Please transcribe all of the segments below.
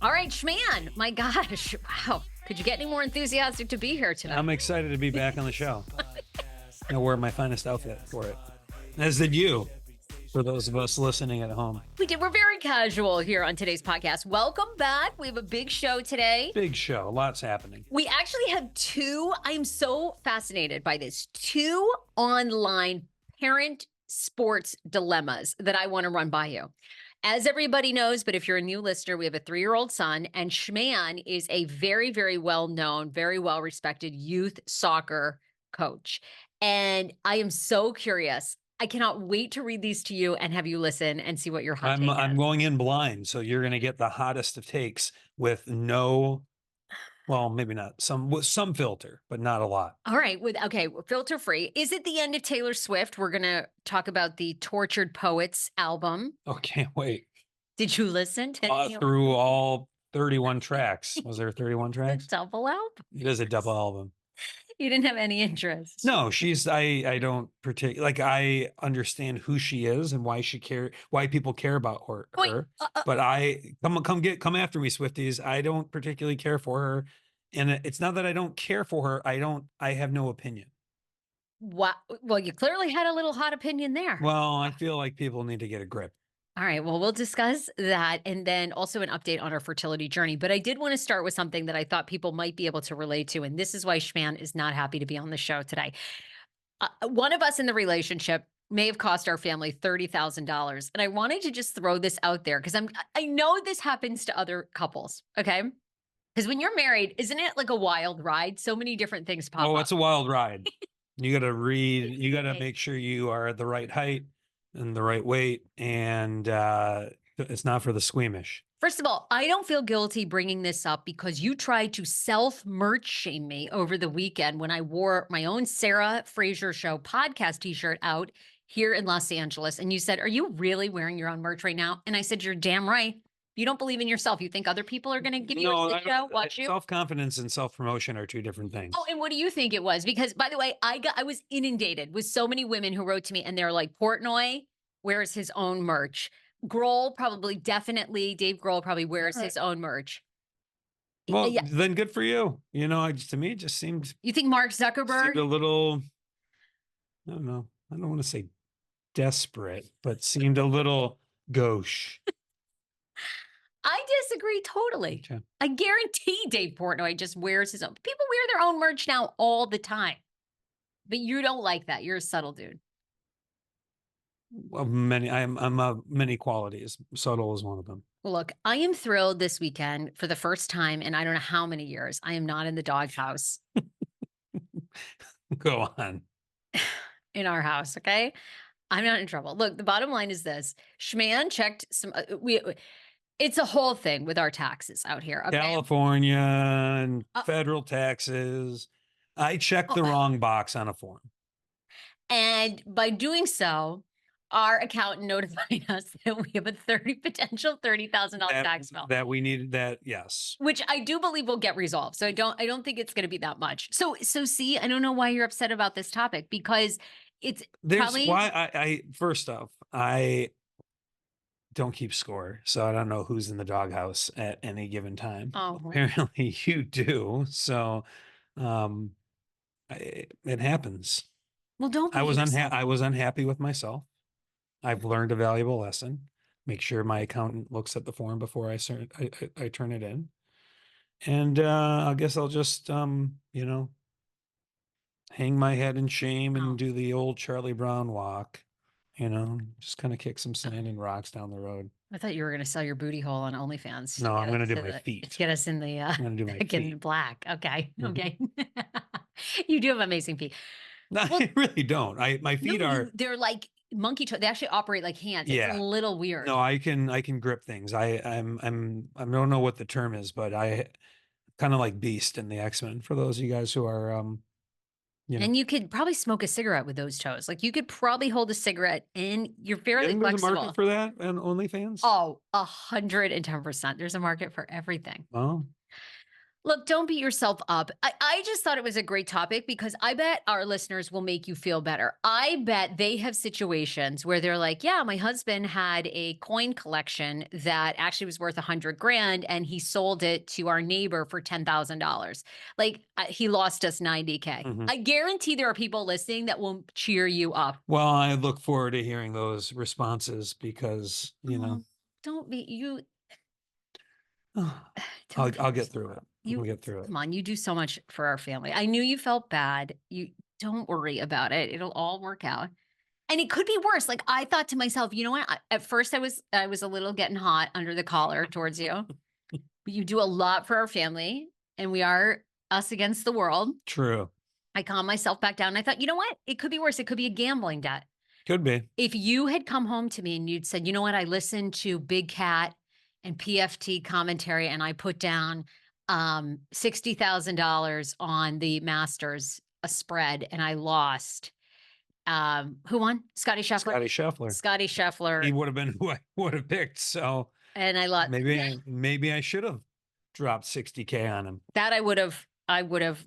All right, Schman. My gosh. Wow. Could you get any more enthusiastic to be here tonight? I'm excited to be back on the show. I wear my finest outfit for it. As did you, for those of us listening at home. We did. We're very casual here on today's podcast. Welcome back. We have a big show today. Big show. Lots happening. We actually have two. I am so fascinated by this. Two online parent sports dilemmas that I want to run by you. As everybody knows, but if you're a new listener, we have a 3-year-old son, and Schman is a very, very well-known, very well-respected youth soccer coach. And I am so curious. I cannot wait to read these to you and have you listen and see what your hot take is. I'm going in blind, so you're going to get the hottest of takes with no, well, maybe not with some filter, but not a lot. All right. Okay. Filter free. Is it the end of Taylor Swift? We're going to talk about the Tortured Poets album. Oh, can't wait. Did you listen to through all 31 tracks? Was there 31 tracks? A double album? It is a double album. You didn't have any interest. No, I don't particularly, like, I understand who she is and why people care about her. But come after me, Swifties. I don't particularly care for her. And it's not that I don't care for her. I have no opinion. Wow. Well, you clearly had a little hot opinion there. Well, I feel like people need to get a grip. All right. Well, we'll discuss that and then also an update on our fertility journey. But I did want to start with something that I thought people might be able to relate to. And this is why Schman is not happy to be on the show today. One of us in the relationship may have cost our family $30,000. And I wanted to just throw this out there because I know this happens to other couples. Okay. Because when you're married, isn't it like a wild ride? So many different things pop up. Oh, it's a wild ride. You got to read. You got to make sure you are at the right height and the right weight, and it's not for the squeamish. First of all, I don't feel guilty bringing this up because you tried to self-merch shame me over the weekend when I wore my own Sarah Fraser Show podcast t-shirt out here in Los Angeles. And you said, "Are you really wearing your own merch right now?" And I said, "You're damn right. You don't believe in yourself. You think other people are going to give you a show, watch you?" Self-confidence and self-promotion are two different things. Oh, and what do you think it was? Because, by the way, I was inundated with so many women who wrote to me, and they're like, Portnoy wears his own merch. Dave Grohl probably wears his own merch. Well, then good for you. You know, to me, it just seemed. You think Mark Zuckerberg? Seemed a little, I don't know. I don't want to say desperate, but seemed a little gauche. I disagree totally. Okay. I guarantee Dave Portnoy just wears his own. People wear their own merch now all the time. But you don't like that. You're a subtle dude. Well, I'm many qualities. Subtle is one of them. Well, look, I am thrilled this weekend for the first time in I don't know how many years. I am not in the doghouse. Go on. In our house, okay? I'm not in trouble. Look, the bottom line is this. Schman checked some it's a whole thing with our taxes out here. Okay? California and federal taxes. I checked the wrong box on a form. And by doing so, our accountant notified us that we have a potential $30,000 tax bill. That we needed that, yes. Which I do believe will get resolved. So I don't think it's going to be that much. So see, I don't know why you're upset about this topic because first off, I don't keep score, so I don't know who's in the doghouse at any given time. Oh, apparently you do. So, it happens. Well, don't. I was unhappy with myself. I've learned a valuable lesson. Make sure my accountant looks at the form before I turn it in, and I guess I'll just hang my head in shame and do the old Charlie Brown walk. Just kind of kick some sand and rocks down the road. I thought you were going to sell your booty hole on OnlyFans. No, I'm going to do my feet. To get us in the I'm going to do my feet. in black. Okay. Mm-hmm. Okay. You do have amazing feet. No, I really don't. My feet they're like monkey toes. They actually operate like hands. It's a little weird. No, I can grip things. I don't know what the term is, but I kind of like Beast in the X-Men for those of you guys who are And you could probably smoke a cigarette with those toes. Like you could probably hold a cigarette and you're fairly flexible. There's a market for that on OnlyFans? Oh, 110%. There's a market for everything. Oh. Look, don't beat yourself up. I just thought it was a great topic because I bet our listeners will make you feel better. I bet they have situations where they're like, yeah, my husband had a coin collection that actually was worth 100 grand and he sold it to our neighbor for $10,000. Like he lost us 90K. Mhm. I guarantee there are people listening that will cheer you up. Well, I look forward to hearing those responses because, Oh, don't be you. I'll Don't I'll be get through it. you. We'll get through it. Come on, you do so much for our family. I knew you felt bad. You don't worry about it. It'll all work out. And it could be worse. Like I thought to myself, you know what? At first I was a little getting hot under the collar towards you. But you do a lot for our family and we are us against the world. True. I calmed myself back down. I thought, you know what? It could be worse. It could be a gambling debt. Could be. If you had come home to me and you'd said, you know what? I listened to Big Cat and PFT commentary and I put down $60,000 on the Masters, a spread, and I lost. Who won? Scotty Scheffler. Scotty Scheffler. Scotty Scheffler. He would have been who I would have picked. So And I lost. maybe I should have dropped 60K on him. That I would have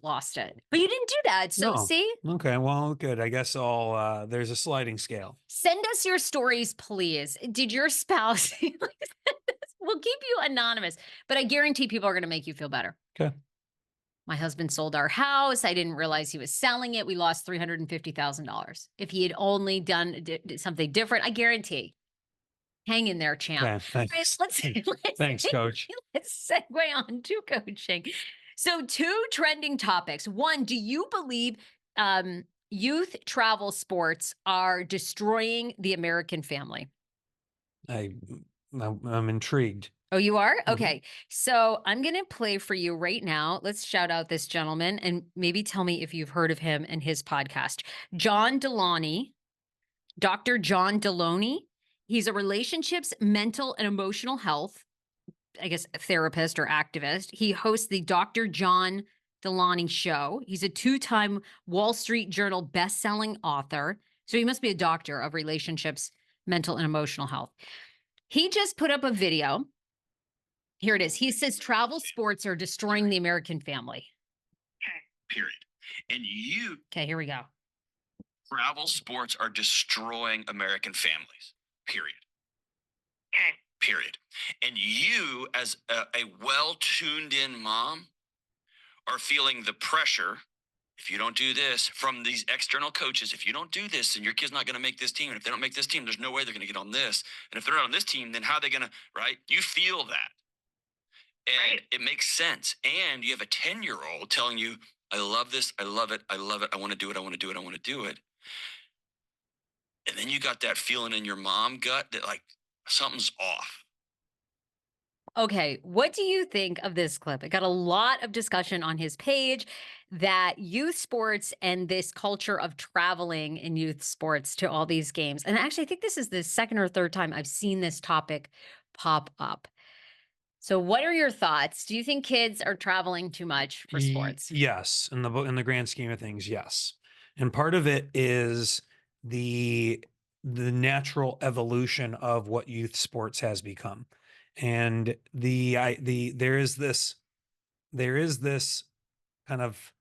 lost it. But you didn't do that. So No. see? Okay, well, good. I guess I'll there's a sliding scale. Send us your stories, please. Did your spouse we'll keep you anonymous, but I guarantee people are going to make you feel better. Okay. My husband sold our house. I didn't realize he was selling it. We lost $350,000. If he had only done something different, I guarantee. Hang in there, champ. Okay, thanks. Thanks, coach. Let's segue on to coaching. So 2 trending topics. 1, do you believe youth travel sports are destroying the American family? I'm intrigued. Oh, you are? Mhm. Okay. So I'm going to play for you right now. Let's shout out this gentleman and maybe tell me if you've heard of him and his podcast. John Deloney, Dr. John Deloney. He's a relationships, mental, and emotional health, I guess, therapist or activist. He hosts the Dr. John Deloney Show. He's a 2-time Wall Street Journal best-selling author. So he must be a doctor of relationships, mental, and emotional health. He just put up a video. Here it is. He says travel sports are destroying the American family. Period. And Okay, here we go. travel sports are destroying American families. Period. Period. And you, as a well-tuned in mom, are feeling the pressure. If you don't do this from these external coaches, if you don't do this, then your kid's not going to make this team. And if they don't make this team, there's no way they're going to get on this. And if they're not on this team, then how are they going to, right? You feel that. And It makes sense. And you have a 10-year-old telling you, I love this. I love it. I love it. I want to do it. I want to do it. I want to do it. And then you got that feeling in your mom gut that like something's off. Okay, what do you think of this clip? It got a lot of discussion on his page that youth sports and this culture of traveling in youth sports to all these games. And actually, I think this is the 2nd or 3rd time I've seen this topic pop up. So what are your thoughts? Do you think kids are traveling too much for sports? Yes, in the grand scheme of things, yes. And part of it is the natural evolution of what youth sports has become. And there is this kind of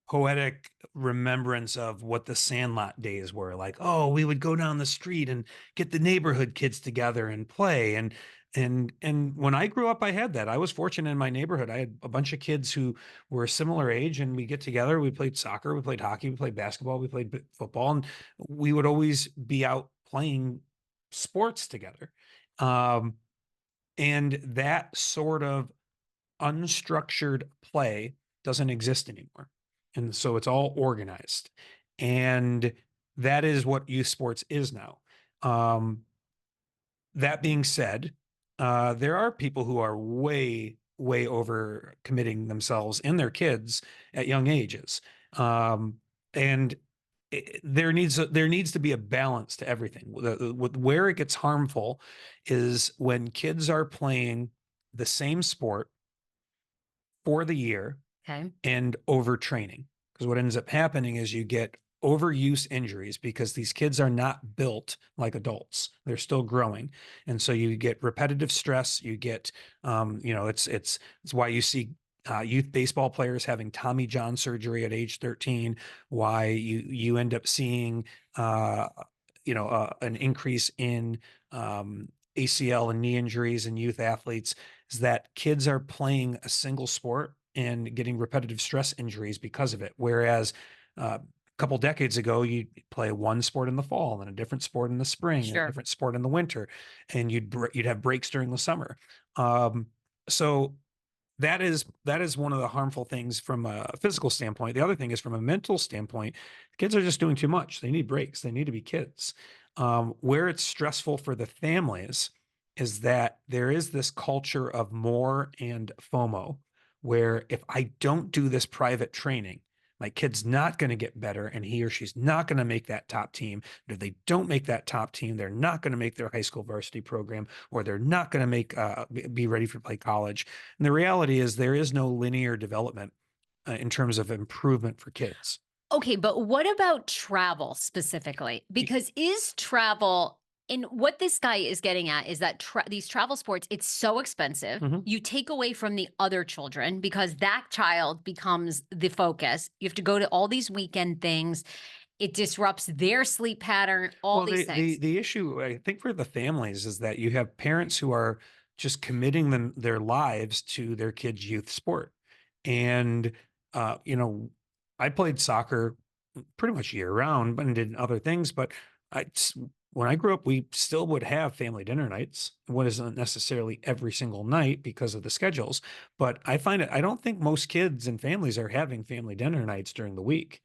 poetic remembrance of what the Sandlot days were like. Oh, we would go down the street and get the neighborhood kids together and play. And when I grew up, I had that. I was fortunate in my neighborhood. I had a bunch of kids who were a similar age, and we get together. We played soccer, we played hockey, we played basketball, we played football, and we would always be out playing sports together. And that sort of unstructured play doesn't exist anymore. And so it's all organized. And that is what youth sports is now. That being said, there are people who are way over committing themselves and their kids at young ages. And there needs to be a balance to everything. Where it gets harmful is when kids are playing the same sport for the year Okay. and overtraining. Because what ends up happening is you get overuse injuries because these kids are not built like adults. They're still growing. And so you get repetitive stress. You get, it's why you see youth baseball players having Tommy John surgery at age 13, why you end up seeing, an increase in ACL and knee injuries in youth athletes, is that kids are playing a single sport and getting repetitive stress injuries because of it. Whereas a couple decades ago, you'd play one sport in the fall and a different sport in the spring, and a different sport in the winter, and you'd have breaks during the summer. So that is one of the harmful things from a physical standpoint. The other thing is from a mental standpoint, kids are just doing too much. They need breaks. They need to be kids. Where it's stressful for the families is that there is this culture of more and FOMO, where if I don't do this private training, my kid's not going to get better, and he or she's not going to make that top team. And if they don't make that top team, they're not going to make their high school varsity program, or they're not going to be ready to play college. And the reality is there is no linear development in terms of improvement for kids. Okay, but what about travel specifically? Because is travel, and what this guy is getting at is that these travel sports, it's so expensive. You take away from the other children because that child becomes the focus. You have to go to all these weekend things. It disrupts their sleep pattern, all these things. The issue, I think, for the families is that you have parents who are just committing their lives to their kids' youth sport. And, I played soccer pretty much year round, but did other things. But when I grew up, we still would have family dinner nights. It wasn't necessarily every single night because of the schedules, but I don't think most kids and families are having family dinner nights during the week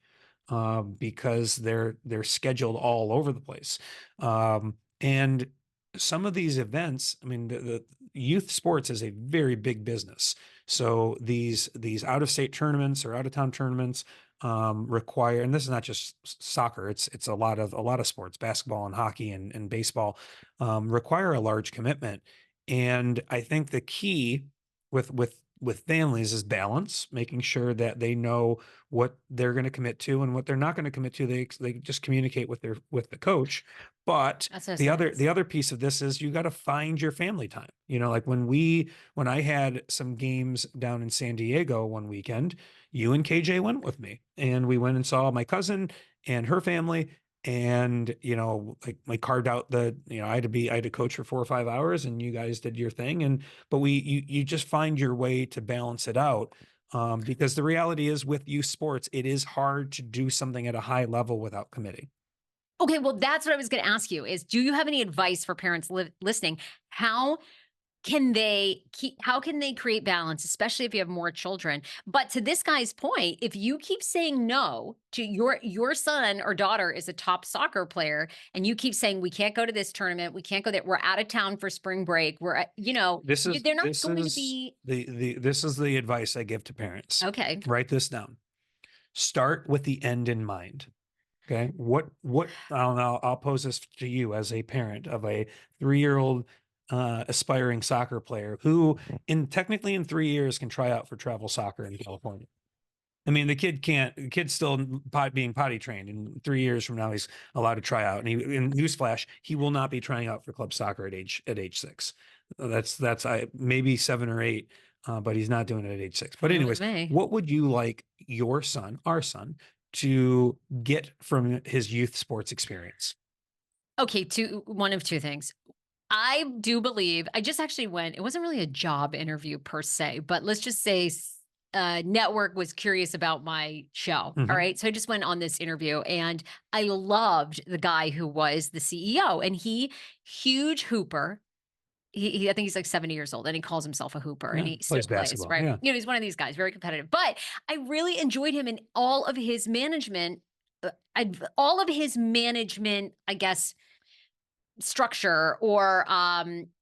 because they're scheduled all over the place. And some of these events, I mean, the youth sports is a very big business. So these out-of-state tournaments or out-of-town tournaments require, and this is not just soccer, it's a lot of sports, basketball and hockey and baseball, require a large commitment. And I think the key with families is balance, making sure that they know what they're going to commit to and what they're not going to commit to. They just communicate with the coach. But the other piece of this is you got to find your family time. Like when I had some games down in San Diego one weekend, you and KJ went with me, and we went and saw my cousin and her family. And, like carved out I had to coach for 4 or 5 hours, and you guys did your thing. But you just find your way to balance it out. Because the reality is with youth sports, it is hard to do something at a high level without committing. Okay, well, that's what I was going to ask you is, do you have any advice for parents listening? How can they create balance, especially if you have more children? But to this guy's point, if you keep saying no to your son or daughter is a top soccer player, and you keep saying, we can't go to this tournament, we can't go there, we're out of town for spring break, they're not going to be. This is the advice I give to parents. Okay. Write this down. Start with the end in mind. Okay. What I don't know. I'll pose this to you as a parent of a 3-year-old aspiring soccer player who technically in 3 years can try out for travel soccer in California. I mean, the kid's still being potty trained. In 3 years from now, he's allowed to try out. And in newsflash, he will not be trying out for club soccer at age 6. That's maybe 7 or 8, but he's not doing it at age 6. But anyways, what would you like our son, to get from his youth sports experience? Okay, one of two things. I do believe, I just actually it wasn't really a job interview per se, but let's just say network was curious about my show. All right. So I just went on this interview, and I loved the guy who was the CEO, and huge hooper. I think he's like 70 years old, and he calls himself a hooper, and he plays basketball, right? Yeah. He's one of these guys, very competitive. But I really enjoyed him in all of his management. I guess, structure or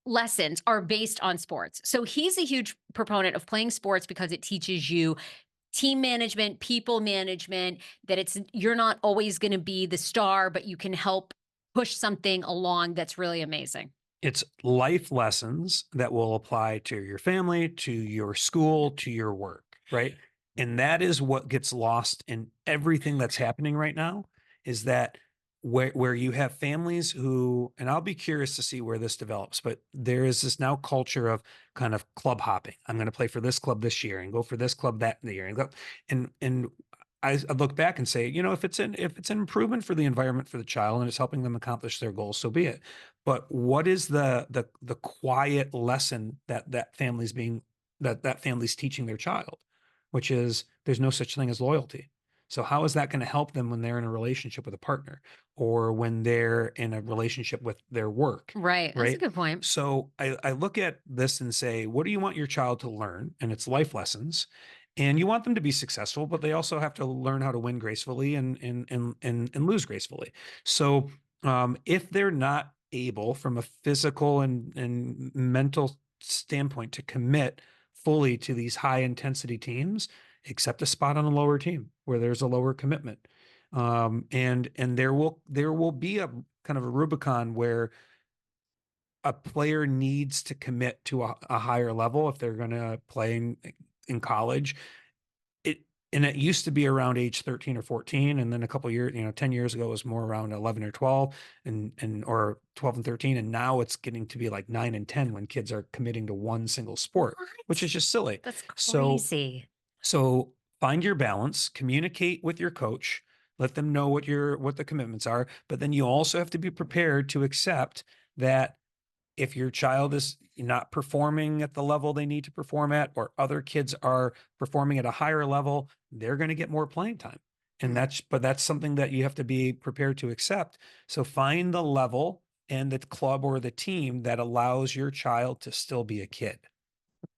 lessons are based on sports. So he's a huge proponent of playing sports because it teaches you team management, people management, that you're not always going to be the star, but you can help push something along that's really amazing. It's life lessons that will apply to your family, to your school, to your work, right? And that is what gets lost in everything that's happening right now, is that where you have families who, and I'll be curious to see where this develops, but there is this now culture of kind of club hopping. I'm going to play for this club this year and go for this club that year and go, and I look back and say, if it's an improvement for the environment for the child and it's helping them accomplish their goals, so be it. But what is the quiet lesson that family's teaching their child, which is there's no such thing as loyalty. So how is that going to help them when they're in a relationship with a partner or when they're in a relationship with their work? Right. That's a good point. So I look at this and say, what do you want your child to learn? And it's life lessons. And you want them to be successful, but they also have to learn how to win gracefully and lose gracefully. So if they're not able from a physical and mental standpoint to commit fully to these high intensity teams, accept a spot on a lower team where there's a lower commitment. And there will be a kind of a Rubicon where a player needs to commit to a higher level if they're going to play in college. And it used to be around age 13 or 14. And then a couple of years, 10 years ago, it was more around 11 or 12 or 12 and 13. And now it's getting to be like 9 and 10 when kids are committing to one single sport, which is just silly. That's crazy. So find your balance, communicate with your coach, let them know what the commitments are. But then you also have to be prepared to accept that if your child is not performing at the level they need to perform at, or other kids are performing at a higher level, they're going to get more playing time. And that's something that you have to be prepared to accept. So find the level and the club or the team that allows your child to still be a kid.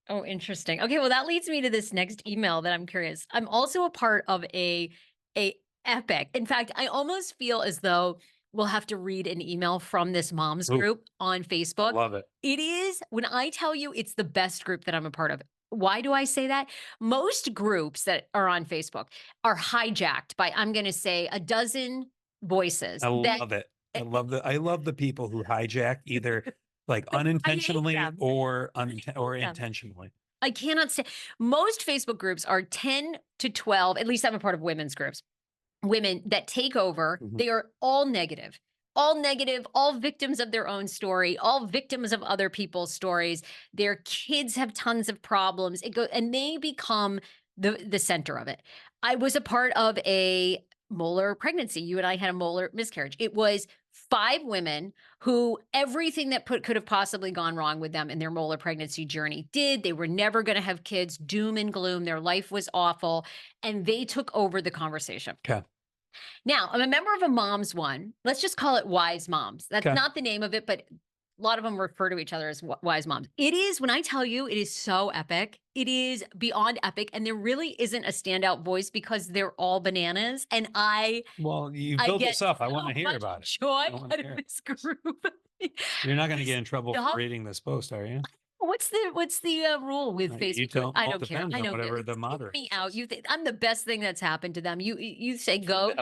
Oh, interesting. Okay, well, that leads me to this next email that I'm curious. I'm also a part of a epic. In fact, I almost feel as though we'll have to read an email from this moms group on Facebook. Love it. It is, when I tell you, it's the best group that I'm a part of. Why do I say that? Most groups that are on Facebook are hijacked by, I'm going to say, a dozen voices. I love it. I love the people who hijack either like unintentionally or intentionally. I cannot say. Most Facebook groups are 10 to 12, at least I'm a part of women's groups. Women that take over, they are all negative, all victims of their own story, all victims of other people's stories. Their kids have tons of problems. And they become the center of it. I was a part of a molar pregnancy. You and I had a molar miscarriage. It was 5 women who everything that could have possibly gone wrong with them in their molar pregnancy journey did. They were never going to have kids, doom and gloom. Their life was awful. And they took over the conversation. Okay. Now, I'm a member of a mom's one. Let's just call it Wise Moms. That's not the name of it, but a lot of them refer to each other as Wise Moms. It is, when I tell you, it is so epic. It is beyond epic. And there really isn't a standout voice because they're all bananas. And well, you built this up. I want to hear about it. Joy out of this group. You're not going to get in trouble for reading this post, are you? What's the rule with Facebook? I don't care. I know whatever the moderator. Me out. I'm the best thing that's happened to them. You say go.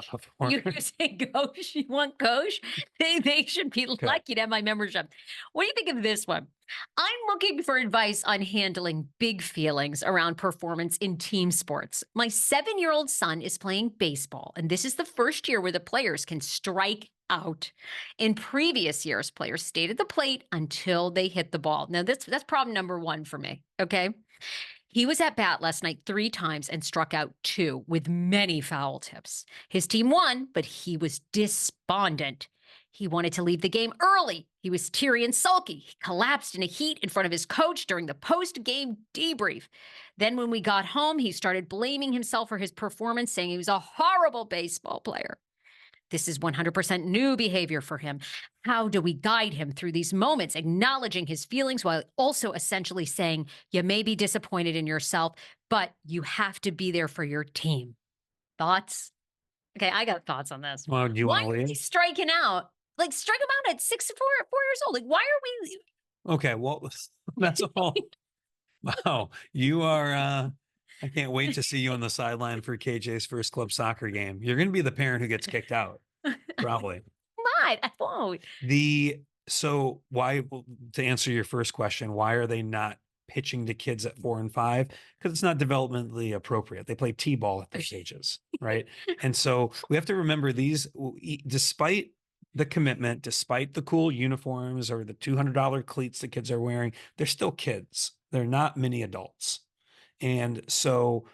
You say gauche. You want gauche? They should be lucky to have my membership. What do you think of this one? I'm looking for advice on handling big feelings around performance in team sports. My 7-year-old son is playing baseball, and this is the first year where the players can strike out. In previous years, players stayed at the plate until they hit the ball. Now, that's problem number 1 for me, okay? He was at bat last night 3 times and struck out 2 with many foul tips. His team won, but he was despondent. He wanted to leave the game early. He was teary and sulky. He collapsed in a heat in front of his coach during the post-game debrief. Then when we got home, he started blaming himself for his performance, saying he was a horrible baseball player. This is 100% new behavior for him. How do we guide him through these moments, acknowledging his feelings while also essentially saying, you may be disappointed in yourself, but you have to be there for your team? Thoughts? Okay, I got thoughts on this. Well, do you want to leave? Why are we striking out? Like, strike him out at 4 years old. Like, why are we? Okay, well, that's all. Wow, you are... I can't wait to see you on the sideline for KJ's first club soccer game. You're going to be the parent who gets kicked out, probably. Not, I won't. So why, to answer your first question, why are they not pitching to kids at 4 and 5 because it's not developmentally appropriate. They play t-ball at those ages, right? And so we have to remember these, despite the commitment, despite the cool uniforms or the $200 cleats the kids are wearing, they're still kids. They're not mini adults. And so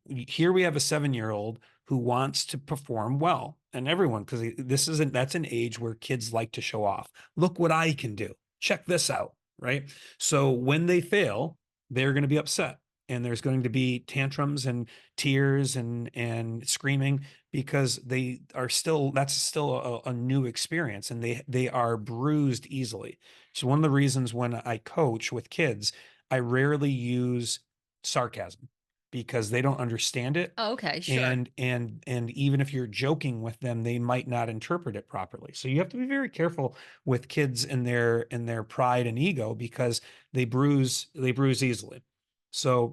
here we have a 7-year-old who wants to perform well, and everyone, because that's an age where kids like to show off. Look what I can do. Check this out, right? So when they fail, they're going to be upset, and there's going to be tantrums and tears and screaming because that's still a new experience, and they are bruised easily. So one of the reasons when I coach with kids, I rarely use sarcasm because they don't understand it. Oh, okay, sure. And even if you're joking with them, they might not interpret it properly. So you have to be very careful with kids in their pride and ego because they bruise easily. So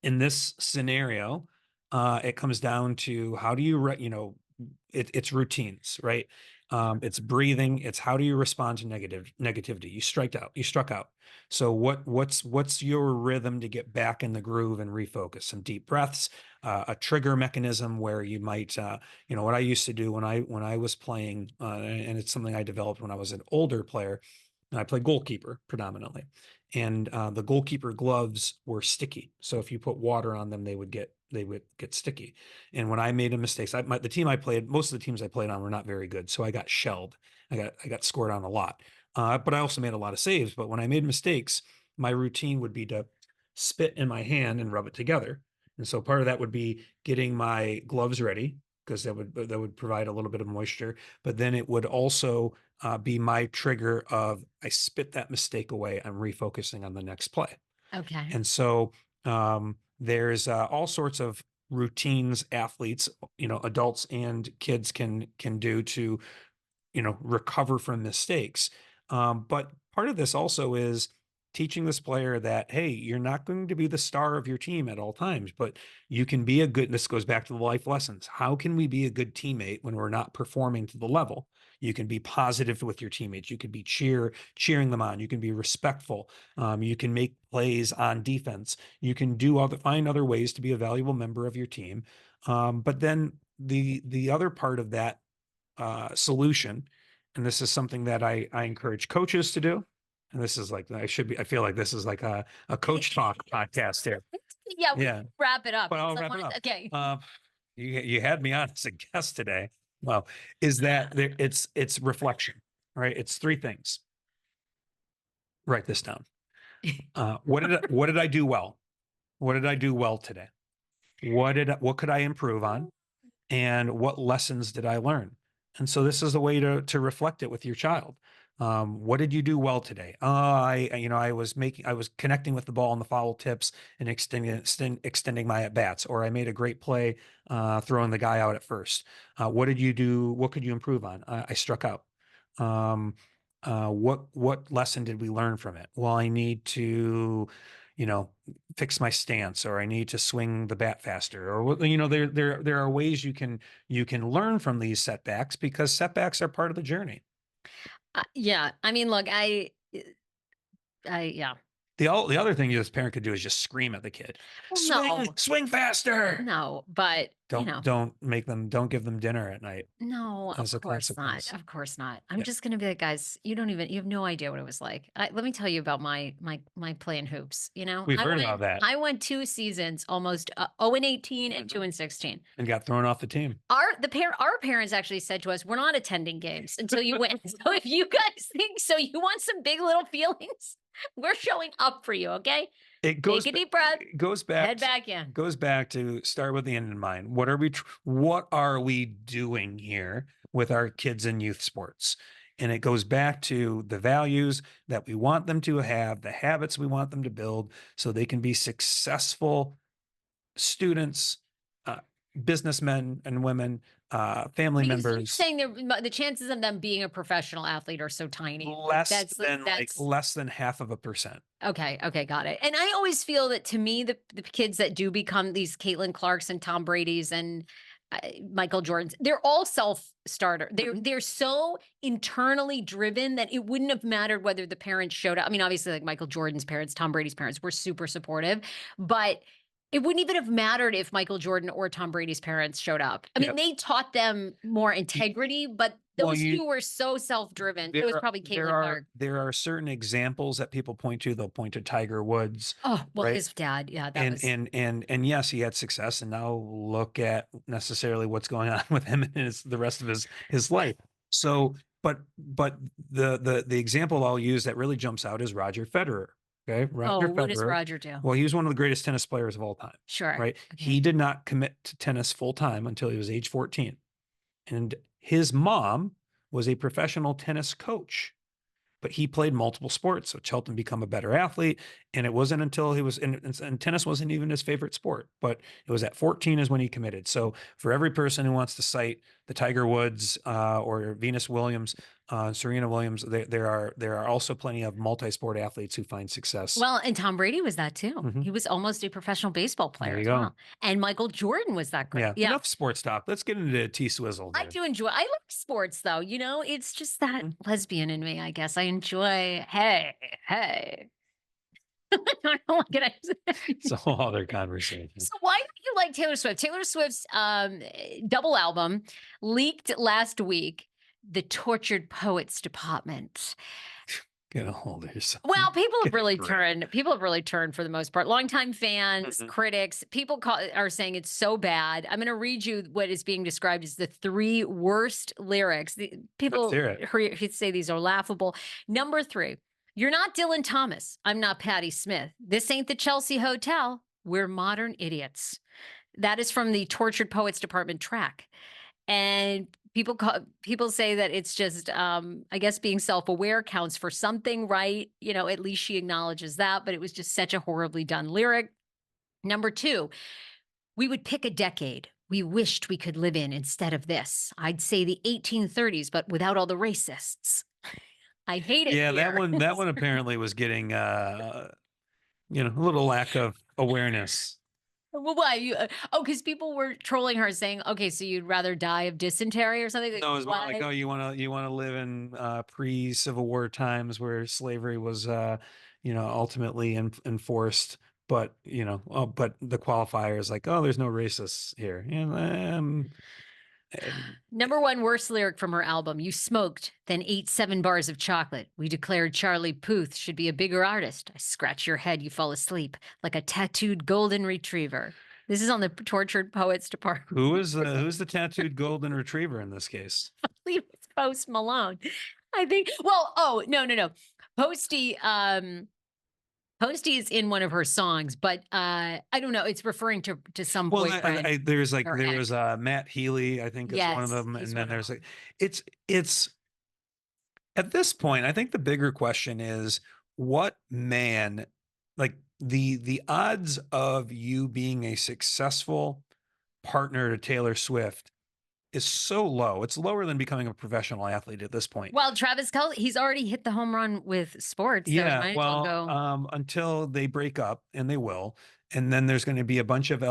in this scenario, it comes down to how do you it's routines, right? It's breathing. It's how do you respond to negativity? You struck out. So what's your rhythm to get back in the groove and refocus? Some deep breaths, a trigger mechanism where you might, what I used to do when I was playing, and it's something I developed when I was an older player, and I played goalkeeper predominantly. And the goalkeeper gloves were sticky. So if you put water on them, they would get sticky. And when I made a mistake, most of the teams I played on were not very good. So I got shelled. I got scored on a lot. But I also made a lot of saves. But when I made mistakes, my routine would be to spit in my hand and rub it together. And so part of that would be getting my gloves ready because that would provide a little bit of moisture. But then it would also be my trigger of I spit that mistake away. I'm refocusing on the next play. Okay. And so there's all sorts of routines athletes, adults and kids can do to, recover from mistakes. But part of this also is teaching this player that, hey, you're not going to be the star of your team at all times, but you can be this goes back to the life lessons. How can we be a good teammate when we're not performing to the level? You can be positive with your teammates. You can be cheering them on. You can be respectful. You can make plays on defense. You can find other ways to be a valuable member of your team. But then the other part of that solution, and this is something that I encourage coaches to do. And this is like, I feel like this is like a coach talk podcast here. Yeah. Wrap it up. But I'll wrap it up. Okay. You had me on as a guest today. Well, is that it's reflection, right? It's 3 things. Write this down. What did I do well? What did I do well today? What could I improve on? And what lessons did I learn? And so this is a way to reflect it with your child. What did you do well today? I was connecting with the ball on the foul tips and extending my at bats, or I made a great play throwing the guy out at first. What did you do? What could you improve on? I struck out. What lesson did we learn from it? Well, I need to, fix my stance, or I need to swing the bat faster, or there are ways you can learn from these setbacks because setbacks are part of the journey. Yeah. I mean, look, yeah. The other thing you as a parent could do is just scream at the kid. Well, Swing faster. No, but don't give them dinner at night. No, of course not. Of course not. I'm just going to be like, guys, you have no idea what it was like. Let me tell you about my playing hoops. We've heard about that. I went 2 seasons, almost 0-18 and 2-16, and got thrown off the team. Our parents actually said to us, "We're not attending games until you win. So if you guys think so, you want some big little feelings, we're showing up for you." Okay. Take a deep breath. Head back in. Goes back to start with the end in mind. What are we doing here with our kids in youth sports? And it goes back to the values that we want them to have, the habits we want them to build, so they can be successful students, businessmen and women, family members. You're saying the chances of them being a professional athlete are so tiny. Less than 0.5%. Okay, got it. And I always feel that, to me, the kids that do become these Caitlin Clarks and Tom Brady's, and Michael Jordan's. They're all self-starter. They're so internally driven that it wouldn't have mattered whether the parents showed up. I mean, obviously, like Michael Jordan's parents, Tom Brady's parents were super supportive, but it wouldn't even have mattered if Michael Jordan or Tom Brady's parents showed up. I mean, they taught them more integrity, but those two were so self-driven. It was probably Caitlin Clark. There are certain examples that people point to. They'll point to Tiger Woods. Oh, well, right? his dad. Yeah. And yes, he had success. And now look at necessarily what's going on with him and the rest of his life. So, but the example I'll use that really jumps out is Roger Federer. Okay. Roger Federer. What does Roger do? Well, he was one of the greatest tennis players of all time. Sure. Right. Okay. He did not commit to tennis full time until he was age 14. And his mom was a professional tennis coach, but he played multiple sports, which helped him become a better athlete. And it wasn't until he was and tennis wasn't even his favorite sport, but it was at 14 is when he committed. So for every person who wants to cite the Tiger Woods or Venus Williams, Serena Williams, there are also plenty of multi-sport athletes who find success. Well, and Tom Brady was that too. Mhm. He was almost a professional baseball player There as you go. well. And Michael Jordan was that great. Yeah. Enough sports talk. Let's get into T-Swizzle. I do enjoy. I like sports though. You know, it's just that lesbian in me, I guess. I enjoy. Hey. I don't like it. It's a whole other conversation. So why don't you like Taylor Swift? Taylor Swift's double album leaked last week. The Tortured Poets Department. Get a hold of yourself. Well, people have really turned for the most part. Longtime fans, critics, people are saying it's so bad. I'm going to read you what is being described as the 3 worst lyrics. People say these are laughable. Number 3, you're not Dylan Thomas. I'm not Patti Smith. This ain't the Chelsea Hotel. We're modern idiots. That is from the Tortured Poets Department track. And people say that it's just, I guess being self-aware counts for something, right? You know, at least she acknowledges that, but it was just such a horribly done lyric. Number 2, we would pick a decade we wished we could live in instead of this. I'd say the 1830s, but without all the racists. I hate it. Yeah, here. that one apparently was getting, a little lack of awareness. Well, why? Because people were trolling her saying, okay, so you'd rather die of dysentery or something? No, it was more like, oh, you want to live in pre-Civil War times where slavery was, ultimately enforced. But, but the qualifier is like, oh, there's no racists here. Number 1 worst lyric from her album. You smoked, then ate 7 bars of chocolate. We declared Charlie Puth should be a bigger artist. I scratch your head, you fall asleep like a tattooed golden retriever. This is on the Tortured Poets Department. Who's the tattooed golden retriever in this case? I believe it's Post Malone. I think. Well, no. Posty is in one of her songs, but I don't know. It's referring to some boyfriend. There was Matt Healy, I think is one of them, and then there's it's at this point. I think the bigger question is what man, like the odds of you being a successful partner to Taylor Swift is so low. It's lower than becoming a professional athlete at this point. Well, Travis Kelce, he's already hit the home run with sports. Yeah, until they break up, and they will, and then there's going to be a bunch of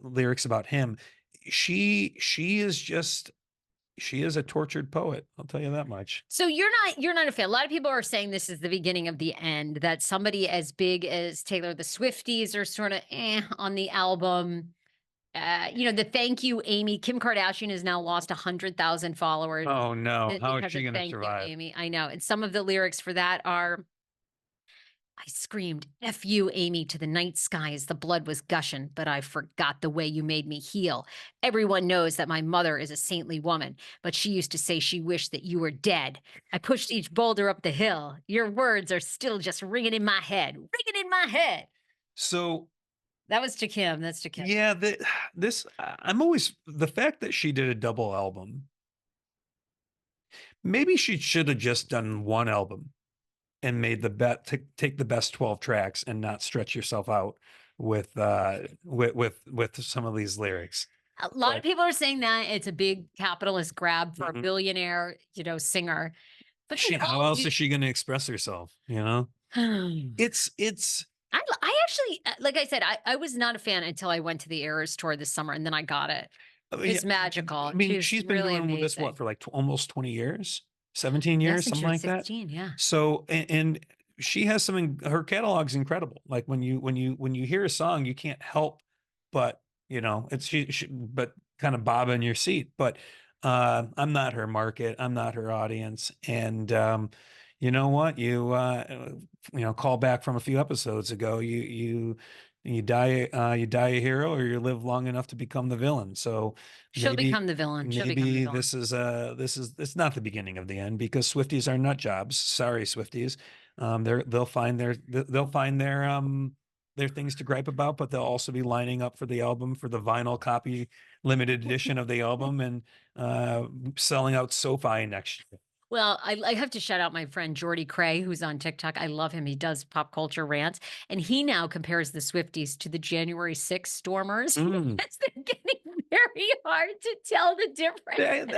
lyrics about him. She is a tortured poet. I'll tell you that much. So you're not a fan. A lot of people are saying this is the beginning of the end. That somebody as big as Taylor, the Swifties are sort of on the album. The thank you, Amy. Kim Kardashian has now lost 100,000 followers. Oh no! How is she going to survive? You, Amy, I know. And some of the lyrics for that are, I screamed, F you, Amy, to the night skies. The blood was gushing, but I forgot the way you made me heal. Everyone knows that my mother is a saintly woman, but she used to say she wished that you were dead. I pushed each boulder up the hill. Your words are still just ringing in my head. So that was to Kim. That's to Kim. Yeah, I'm always, the fact that she did a double album, maybe she should have just done one album and made take the best 12 tracks and not stretch yourself out with some of these lyrics. A lot of people are saying that it's a big capitalist grab for a billionaire, singer. But how else is she going to express herself? It's I actually, like I said, I was not a fan until I went to the Eras tour this summer, and then I got it. is magical. I mean, She's she's been really doing this, what, amazing. for like almost 20 years, 17 Yeah, years, since she something was like that. 16, yeah. So, and she has her catalog's incredible. Like when you hear a song, you can't help but, it's she but kind of bob in your seat. But I'm not her market. I'm not her audience. And you know what? Call back from a few episodes ago. You die a hero, or you live long enough to become the villain. So She'll become the villain. She'll become the maybe villain. it's not the beginning of the end, because Swifties are nut jobs. Sorry, Swifties. They'll find their things to gripe about, but they'll also be lining up for the album, for the vinyl copy limited edition of the album, and selling out SoFi next year. Well, I have to shout out my friend Jordy Cray, who's on TikTok. I love him. He does pop culture rants, and he now compares the Swifties to the January 6th stormers. It's getting very hard to tell the difference. And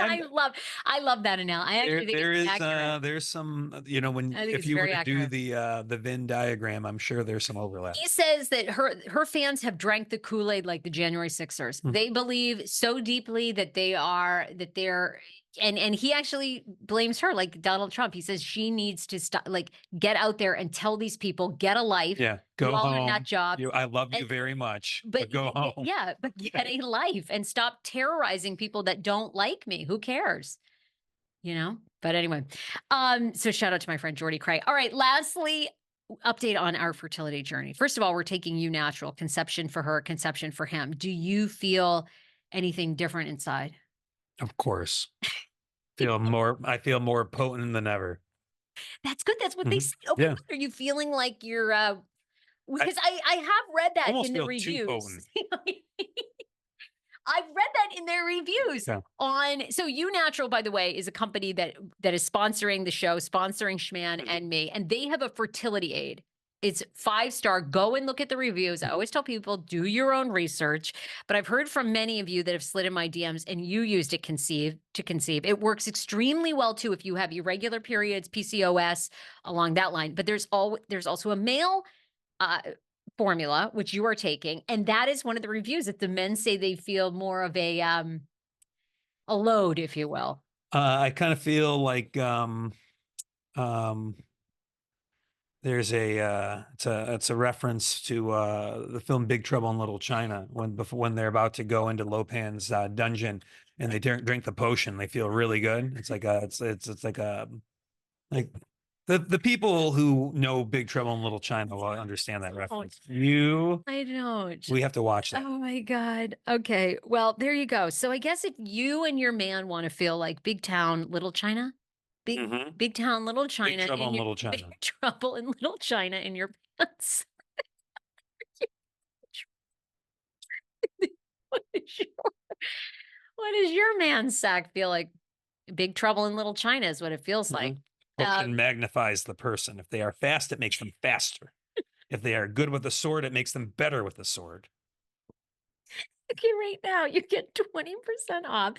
I love that analogy. I actually think it's accurate. There's some, if you were to do the Venn diagram, I'm sure there's some overlap. He says that her fans have drank the Kool-Aid like the January Sixers. They believe so deeply that they're and he actually blames her, like Donald Trump. He says she needs to stop, like, get out there and tell these people, get a life. Yeah, go home. Not job. I love you very much, but go home. Yeah, but get a life and stop terrorizing people that don't like me. Who cares? But anyway, so shout out to my friend Jordy Cray. All right, lastly, update on our fertility journey. First of all, we're taking you natural, conception for her, conception for him. Do you feel anything different inside? Of course. I feel more potent than ever. That's good. That's what they say. Okay, yeah. Are you feeling like you're because I have read that in the reviews. I've read that in their reviews so You Natural, by the way, is a company that is sponsoring the show, sponsoring Schman and me, and they have a fertility aid. It's 5-star. Go and look at the reviews. I always tell people, do your own research. But I've heard from many of you that have slid in my DMs and you used it to conceive. It works extremely well, too, if you have irregular periods, PCOS, along that line. But there's also a male formula, which you are taking. And that is one of the reviews that the men say they feel more of a load, if you will. I kind of feel like there's it's a reference to the film Big Trouble in Little China, when they're about to go into Lopan's dungeon and they drink the potion, they feel really good. It's like the people who know Big Trouble in Little China will understand that reference. I don't. We have to watch that. Oh my God. Okay. Well, there you go. So I guess if you and your man want to feel like Big Town, Little China, Big Town, Little China. Big Trouble in Little China. Big Trouble in Little China in your pants. What does your man's sack feel like? Big Trouble in Little China is what it feels like. Potion magnifies the person. If they are fast, it makes them faster. If they are good with the sword, it makes them better with the sword. Okay, right now you get 20% off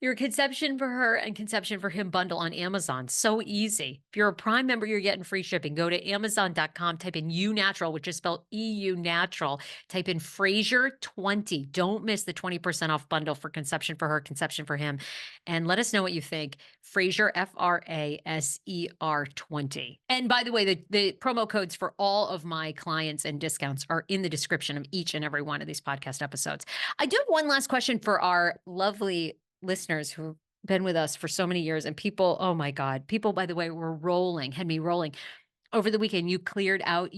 your conception for her and conception for him bundle on Amazon. So easy. If you're a Prime member, you're getting free shipping. Go to Amazon.com, type in EU Natural, which is spelled EU Natural. Type in Fraser 20. Don't miss the 20% off bundle for conception for her, conception for him. And let us know what you think. Fraser, Fraser 20. And by the way, the promo codes for all of my clients and discounts are in the description of each and every one of these podcast episodes. I do have one last question for our lovely listeners who've been with us for so many years, and people, oh my God, people, by the way, had me rolling over the weekend. You cleared out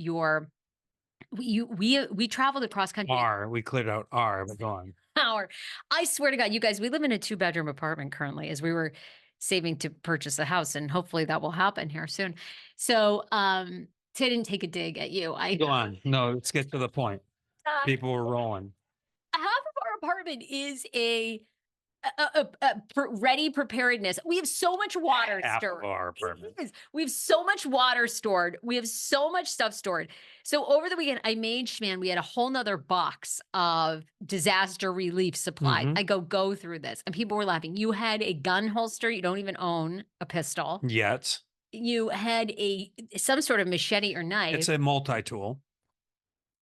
we traveled across country. We cleared out but go on. I swear to God, you guys, we live in a 2-bedroom apartment currently, as we were saving to purchase a house, and hopefully that will happen here soon. So, I didn't take a dig at you. Go on. No, let's get to the point. People were rolling. Half of our apartment is a ready preparedness. We have so much water stored. Our apartment. We have so much water stored. We have so much stuff stored. So over the weekend, I made Schman. We had a whole nother box of disaster relief supply. I go through this, and people were laughing. You had a gun holster. You don't even own a pistol yet. You had some sort of machete or knife. It's a multi-tool.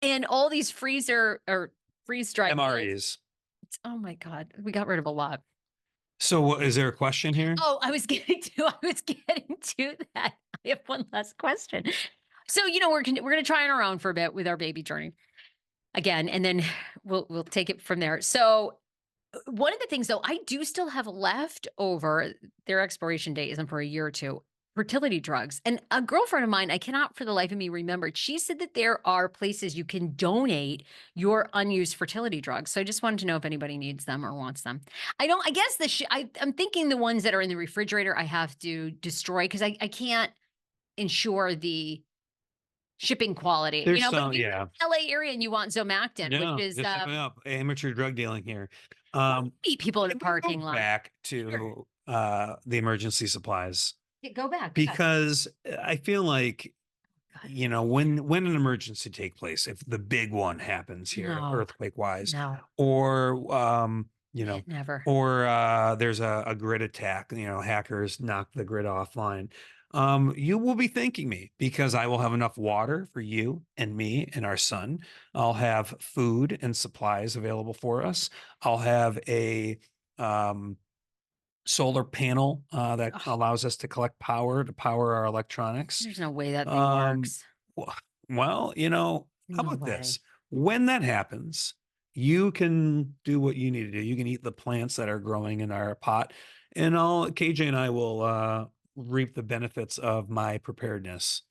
And all these freeze-dried MREs. Oh my God. We got rid of a lot. So is there a question here? Oh, I was getting to that. I have one last question. So, we're going to try on our own for a bit with our baby journey again, and then we'll take it from there. So, one of the things though, I do still have left over, their expiration date isn't for a year or two, fertility drugs. And a girlfriend of mine, I cannot for the life of me remember, she said that there are places you can donate your unused fertility drugs. So I just wanted to know if anybody needs them or wants them. I guess I'm thinking the ones that are in the refrigerator I have to destroy because I can't ensure the shipping quality. There's But some, if you're in the LA area and you want Zomactin, No, which is just hit me up. Amateur drug dealing here. meet people in a Can we go parking lot. back to the emergency supplies Yeah, go back. because I feel like God. when an emergency take place, if the big one happens here, No. earthquake wise, No, or never. or there's a grid attack, hackers knock the grid offline. You will be thanking me because I will have enough water for you and me and our son. I'll have food and supplies available for us. I'll have a solar panel that allows us to collect power to power our electronics. There's no way that thing Um, works. Well, how No about way. this? When that happens, you can do what you need to do. You can eat the plants that are growing in our pot, and KJ and I will reap the benefits of my preparedness.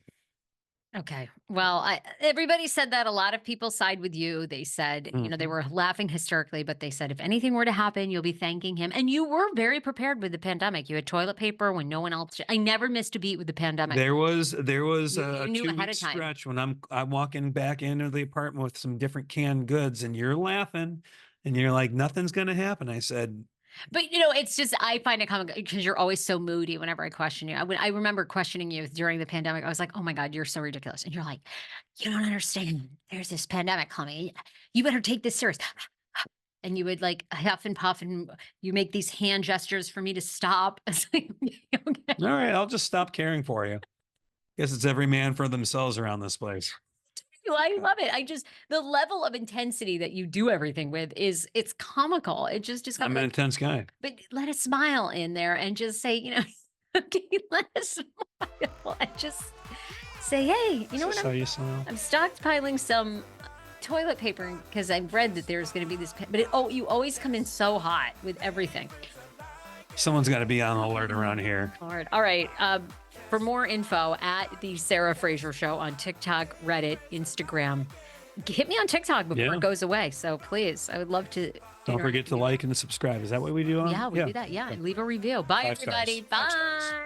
Okay. Well, everybody said that. A lot of people side with you. They said, they Mhm. were laughing hysterically, but they said, if anything were to happen, you'll be thanking him. And you were very prepared with the pandemic. You had toilet paper when no one else. I never missed a beat with the pandemic. There was You a knew ahead 2 week of time. stretch when I'm walking back into the apartment with some different canned goods, and you're laughing, and you're like, nothing's gonna happen. I said, But it's just I find it comical because you're always so moody whenever I question you. I remember questioning you during the pandemic. I was like, "Oh my God, you're so ridiculous," and you're like, "You don't understand. There's this pandemic coming. You better take this serious." And you would like huff and puff, and you make these hand gestures for me to stop. It's like, okay. all right, I'll just stop caring for you. Guess it's every man for themselves around this place. I love it. The level of intensity that you do everything with it's comical. It just I'm an like, intense guy. but let a smile in there and just say, okay, let us smile and just say, hey, you know Is this what? how you smile? I'm stockpiling some toilet paper because I've read that there's going to be this, but you always come in so hot with everything. Someone's got to be on alert around here. Lord. All right. For more info at the Sarah Fraser Show on TikTok, Reddit, Instagram, hit me on TikTok before it goes away. So please, I would love to. Don't forget to like and subscribe. Is that what we do on? Yeah, we do that. Yeah. And leave a review. Bye, 5 stars. everybody. Bye.